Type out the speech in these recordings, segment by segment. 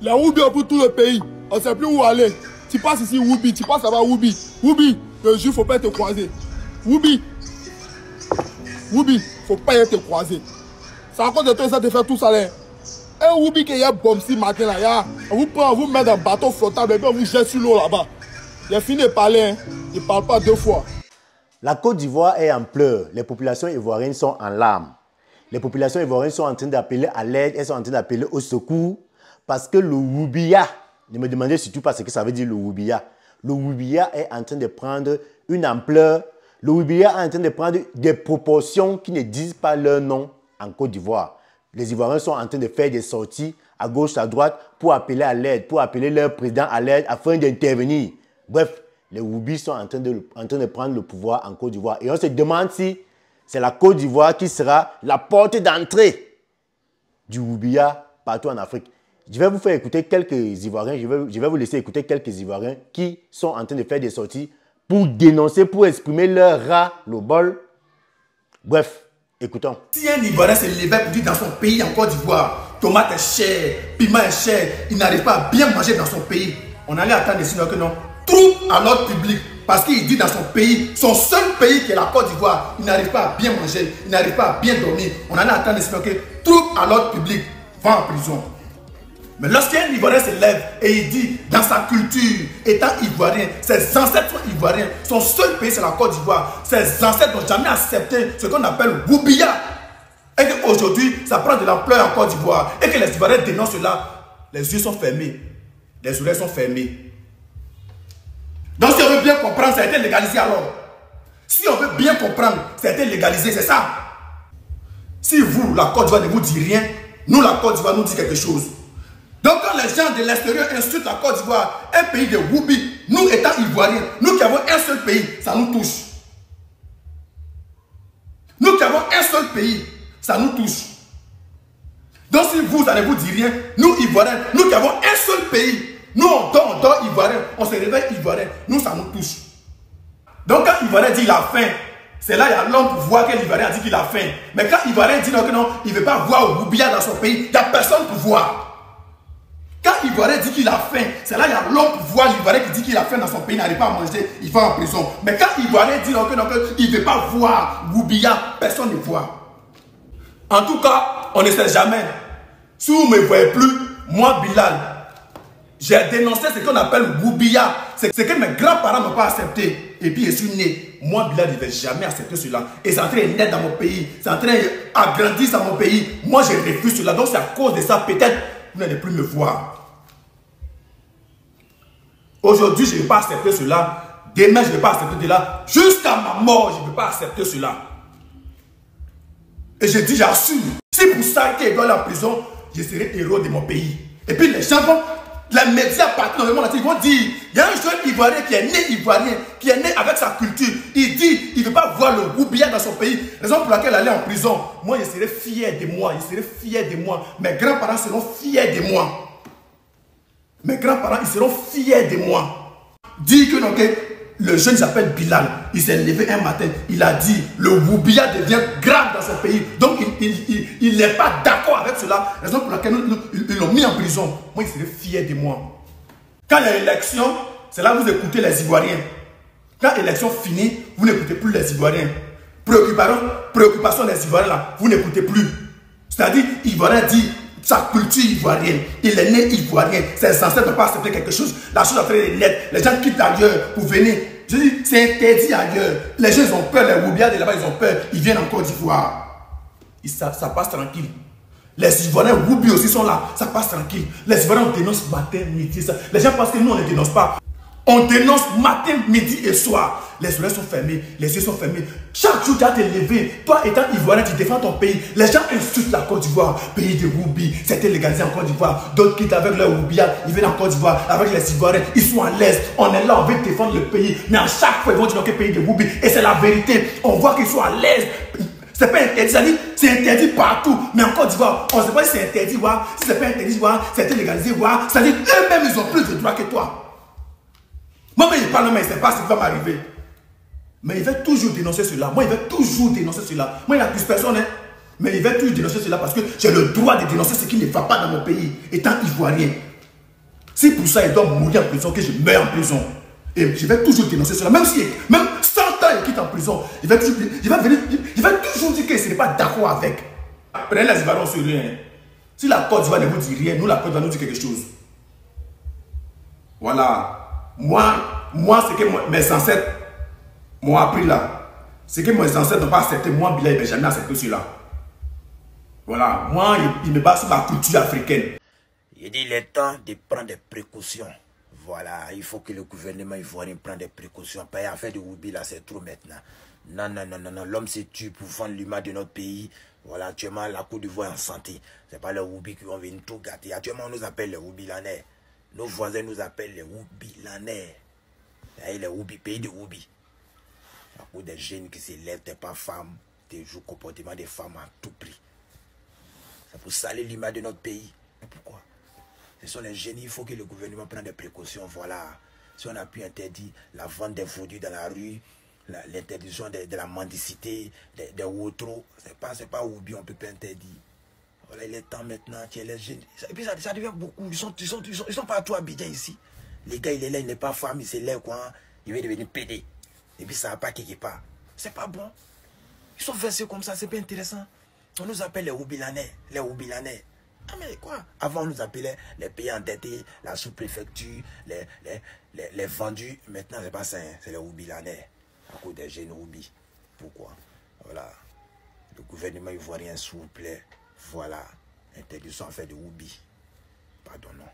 La Woubi pour tout le pays. On ne sait plus où aller. Tu passes ici, Woubi. Tu passes là-bas, Woubi. Woubi, le jour, il ne faut pas te croiser. Woubi. Woubi, il ne faut pas te croiser. C'est à cause de toi ça te fait tout ça là. Un Woubi qui est bombe si matin là. On vous prend, on vous met dans un bateau flottable et puis on vous jette sur l'eau là-bas. Il a fini de parler. Hein. Il ne parle pas deux fois. La Côte d'Ivoire est en pleurs. Les populations ivoiriennes sont en larmes. Les populations ivoiriennes sont en train d'appeler à l'aide. Elles sont en train d'appeler au secours. Parce que le Woubia, ne me demandez surtout pas ce que ça veut dire le Woubia. Le Woubia est en train de prendre une ampleur. Le Woubia est en train de prendre des proportions qui ne disent pas leur nom en Côte d'Ivoire. Les Ivoiriens sont en train de faire des sorties à gauche, à droite pour appeler à l'aide, pour appeler leur président à l'aide afin d'intervenir. Bref, les Woubis sont en train de prendre le pouvoir en Côte d'Ivoire. Et on se demande si c'est la Côte d'Ivoire qui sera la porte d'entrée du Woubia partout en Afrique. Je vais vous faire écouter quelques Ivoiriens, je vais vous laisser écouter quelques Ivoiriens qui sont en train de faire des sorties pour dénoncer, pour exprimer leur ras-le-bol. Bref, écoutons. Si un Ivoirien se levait pour dire dans son pays en Côte d'Ivoire, tomate est chère, piment est cher, il n'arrive pas à bien manger dans son pays, on allait attendre ici que non. Trouble à l'ordre public parce qu'il dit dans son pays, son seul pays qui est la Côte d'Ivoire, il n'arrive pas à bien manger, il n'arrive pas à bien dormir. On allait attendre ici que trouble à l'ordre public, va en prison. Mais lorsqu'un Ivoirien se lève et il dit dans sa culture, étant Ivoirien, ses ancêtres sont Ivoiriens, son seul pays c'est la Côte d'Ivoire, ses ancêtres n'ont jamais accepté ce qu'on appelle Woubia. Et qu'aujourd'hui, ça prend de l'ampleur en Côte d'Ivoire. Et que les Ivoiriens dénoncent cela, les yeux sont fermés, les oreilles sont fermées. Donc si on veut bien comprendre, ça a été légalisé alors. Si on veut bien comprendre, ça a été légalisé, c'est ça. Si vous, la Côte d'Ivoire ne vous dit rien, nous, la Côte d'Ivoire, nous dit quelque chose. Donc quand les gens de l'extérieur insultent la Côte d'Ivoire, un pays de Woubi, nous étant Ivoiriens, nous qui avons un seul pays, ça nous touche. Nous qui avons un seul pays, ça nous touche. Donc si vous, ça ne vous dit rien, nous Ivoiriens, nous qui avons un seul pays, nous on dort Ivoirien, on se réveille Ivoirien, nous ça nous touche. Donc quand Ivoirien dit il a faim, c'est là il y a l'homme pour voir que l'Ivoirien a dit qu'il a faim. Mais quand Ivoirien dit non, que non, il ne veut pas voir Woubia dans son pays, il n'y a personne pour voir. Quand Ivoirien dit qu'il a faim, c'est là il y a l'homme pour voir l'Ivoirien qui dit qu'il a faim dans son pays, il n'arrive pas à manger, il va en prison. Mais quand Ivoirien dit non, il ne veut pas voir Woubia, personne ne voit. En tout cas, on ne sait jamais. Si vous ne me voyez plus, moi Bilal, j'ai dénoncé ce qu'on appelle Woubia. C'est ce que mes grands-parents n'ont pas accepté. Et puis je suis né. Moi Bilal ne vais jamais accepter cela. Et c'est en train de naître dans mon pays. C'est en train d'agrandir dans mon pays. Moi je refuse cela. Donc c'est à cause de ça peut-être vous n'allez plus me voir. Aujourd'hui, je ne vais pas accepter cela. Demain, je ne vais pas accepter cela. Jusqu'à ma mort, je ne vais pas accepter cela. Et je dis, j'assume. C'est pour ça qu'il doit aller en prison, je serai héros de mon pays. Et puis les gens vont, les médias partout dans le monde entier, ils vont dire, il y a un jeune Ivoirien qui est né Ivoirien, qui est né avec sa culture. Il dit, il ne veut pas voir le Woubia dans son pays. Raison pour laquelle il allait en prison. Moi, je serai fier de moi. Je serai fier de moi. Mes grands-parents seront fiers de moi. Mes grands-parents, ils seront fiers de moi. Dit que non, le jeune s'appelle Bilal. Il s'est levé un matin. Il a dit, le Woubia devient grave dans son pays. Donc, il n'est pas d'accord avec cela. Raison pour laquelle ils l'ont mis en prison. Moi, il serait fier de moi. Quand il y a élection, c'est là que vous écoutez les Ivoiriens. Quand l'élection finit, vous n'écoutez plus les Ivoiriens. Préoccupation des Ivoiriens là, vous n'écoutez plus. C'est-à-dire, Ivoirien dit sa culture ivoirienne. Il est né Ivoirien. Ses ancêtres n'ont pas accepté quelque chose. La chose est en train de naître. Les gens quittent ailleurs pour venir. Je dis, c'est interdit ailleurs. Les gens ils ont peur, les Woubia de là-bas, ils ont peur. Ils viennent en Côte d'Ivoire. Ça passe tranquille. Les Ivoiriens Woubi aussi sont là. Ça passe tranquille. Les Ivoiriens on dénonce matin, midi. Ça. Les gens pensent que nous on ne dénonce pas. On dénonce matin, midi et soir. Les oreilles sont fermées, les yeux sont fermés. Chaque jour, tu as te levé. Toi, étant Ivoirien, tu défends ton pays. Les gens insultent la Côte d'Ivoire. Pays de Woubi, c'était légalisé en Côte d'Ivoire. D'autres quittent avec leur Woubia. Ils viennent en Côte d'Ivoire avec les Ivoiriens. Ils sont à l'aise. On est là, on veut défendre le pays. Mais à chaque fois, ils vont dire que pays de Woubi. Et c'est la vérité. On voit qu'ils sont à l'aise. C'est pas interdit, c'est interdit partout. Mais en Côte d'Ivoire, on ne sait pas si c'est interdit. Si c'est pas interdit, c'était légalisé. C'est-à-dire eux-mêmes, ils ont plus de droits que toi. Moi, il parle, mais il ne sait pas ce qui va m'arriver. Mais il va toujours dénoncer cela. Moi, il va toujours dénoncer cela. Moi, il n'accuse personne. Hein. Mais il va toujours dénoncer cela parce que j'ai le droit de dénoncer ce qui ne va pas dans mon pays, étant ivoirien. C'est pour ça qu'il doit mourir en prison, que je meurs en prison. Et je vais toujours dénoncer cela. Même 100 ans il quitte en prison, il va toujours dire que ce n'est pas d'accord avec. Prenez les Ivoiriens sur rien. Si la Côte d'Ivoire ne vous dit rien, nous, la Côte d'Ivoire nous dit quelque chose. Voilà. Moi ce que mes ancêtres m'ont appris là, ce que mes ancêtres n'ont pas accepté, moi, Bila, il ne va jamais accepter cela. Voilà. Moi, il me base sur ma culture africaine. Il dit il est temps de prendre des précautions. Voilà, il faut que le gouvernement ivoirien prenne des précautions. Pas affaire de Woubi là, c'est trop maintenant. Non, non, non, non, non. L'homme se tue pour vendre l'image de notre pays. Voilà, actuellement, la Côte d'Ivoire est en santé. Ce n'est pas les Woubi qui vont venir tout gâter. Actuellement, on nous appelle les Woubilanais. Nos voisins nous appellent les Woubilanais. Les Woubi, pays de Woubi. À cause des jeunes qui s'élèvent, t'es pas femme, tu joues comportement des femmes à tout prix. C'est pour salir l'image de notre pays. Mais pourquoi? Ce sont les génies, il faut que le gouvernement prenne des précautions. Voilà. Si on a pu interdire la vente des produits dans la rue, l'interdiction de la mendicité, des wotros, c'est pas Woubi, on peut pas interdire. Voilà, il est temps maintenant qu'il y ait les génies. Et puis ça devient beaucoup. Ils sont partout à Abidjan ici. Les gars, il est là, il n'est pas femme, il s'élève quoi. Il va devenir pédé. Et puis ça va pas quelque part. C'est pas bon. Ils sont versés comme ça, c'est pas intéressant. On nous appelle les Woubilanais. Les Woubilanais. Ah mais quoi? Avant on nous appelait les pays endettés, la sous-préfecture, les vendus. Maintenant c'est pas ça, hein. C'est les Woubilanais. À cause des jeunes Woubi. Pourquoi? Voilà. Le gouvernement ivoirien, s'il vous plaît. Voilà. Interdiction en fait de Woubi. Pardon, non.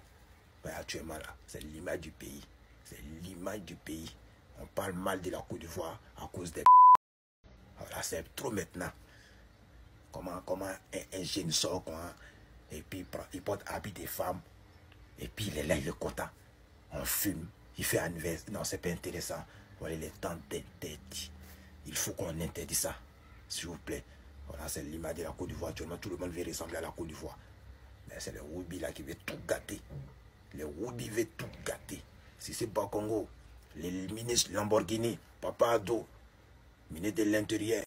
Mais actuellement là, c'est l'image du pays. C'est l'image du pays. On parle mal de la Côte d'Ivoire à cause des... Voilà, c'est trop maintenant. Comment un jeune sort, quoi, et puis il porte habit des femmes, et puis il est là, il est content. On fume, il fait anniversaire. Non, c'est pas intéressant. Voilà, il est temps d'interdire. Il faut qu'on interdit ça, s'il vous plaît. Voilà, c'est l'image de la Côte d'Ivoire. Actuellement, tout le monde veut ressembler à la Côte d'Ivoire. Mais c'est le Woubi là qui veut tout gâter. Le Woubi veut tout gâter. Si c'est pas Congo, les ministres Lamborghini, Papa Ado, ministre de l'Intérieur.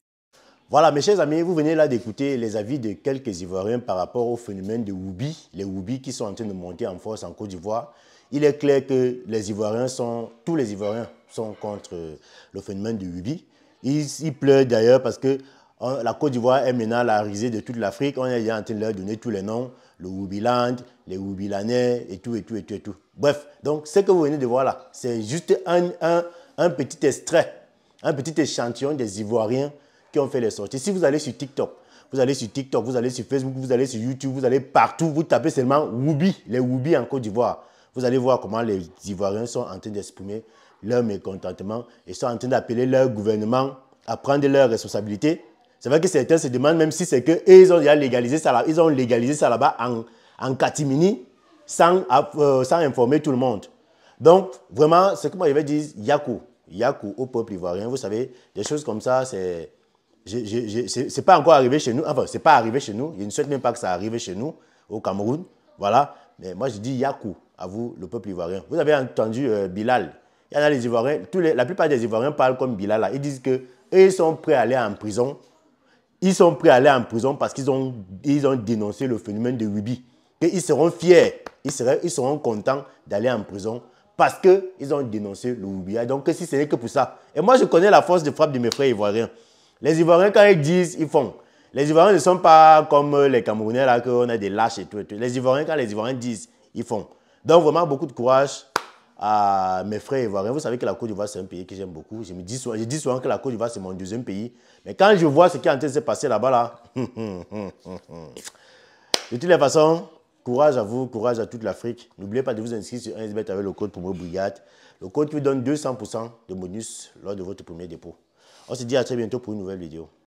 Voilà, mes chers amis, vous venez là d'écouter les avis de quelques Ivoiriens par rapport au phénomène de Woubi, les Woubi qui sont en train de monter en force en Côte d'Ivoire. Il est clair que tous les Ivoiriens sont contre le phénomène de Woubi. Ils pleurent d'ailleurs parce que la Côte d'Ivoire est maintenant la risée de toute l'Afrique. On est déjà en train de leur donner tous les noms, le Woubiland, les Woubilanais et tout. Bref, donc ce que vous venez de voir là, c'est juste un petit extrait, un petit échantillon des Ivoiriens qui ont fait les sorties. Si vous allez sur TikTok, vous allez sur Facebook, vous allez sur YouTube, vous allez partout, vous tapez seulement Woubi, les Woubi en Côte d'Ivoire. Vous allez voir comment les Ivoiriens sont en train d'exprimer leur mécontentement et sont en train d'appeler leur gouvernement à prendre leurs responsabilités. C'est vrai que certains se demandent même si c'est qu'eux, ils ont déjà légalisé ça là, ils ont légalisé ça là-bas en catimini sans informer tout le monde. Donc, vraiment, ce que moi je vais dire, Yakou au peuple ivoirien, vous savez, des choses comme ça, c'est pas encore arrivé chez nous. Enfin, c'est pas arrivé chez nous. Je ne souhaite même pas que ça arrive chez nous, au Cameroun. Voilà. Mais moi, je dis Yakou à vous, le peuple ivoirien. Vous avez entendu Bilal. Il y en a les Ivoiriens, la plupart des Ivoiriens parlent comme Bilal. Là. Ils disent qu'eux, ils sont prêts à aller en prison. Ils sont prêts à aller en prison parce qu'ils ont dénoncé le phénomène de Woubi. Et ils seront fiers, ils seront contents d'aller en prison parce qu'ils ont dénoncé le Woubi. Donc, si ce n'est que pour ça. Et moi, je connais la force de frappe de mes frères ivoiriens. Les Ivoiriens, quand ils disent, ils font. Les Ivoiriens ne sont pas comme les Camerounais, là, qu'on a des lâches et tout. Les Ivoiriens, quand les Ivoiriens disent, ils font. Donc, vraiment, beaucoup de courage à mes frères ivoiriens. Vous savez que la Côte d'Ivoire, c'est un pays que j'aime beaucoup. Je dis souvent que la Côte d'Ivoire, c'est mon deuxième pays. Mais quand je vois ce qui est en train de se passer là-bas, là, de toutes les façons, courage à vous, courage à toute l'Afrique. N'oubliez pas de vous inscrire sur 1xBet avec le code Promo Brigade. Le code qui vous donne 200% de bonus lors de votre premier dépôt. On se dit à très bientôt pour une nouvelle vidéo.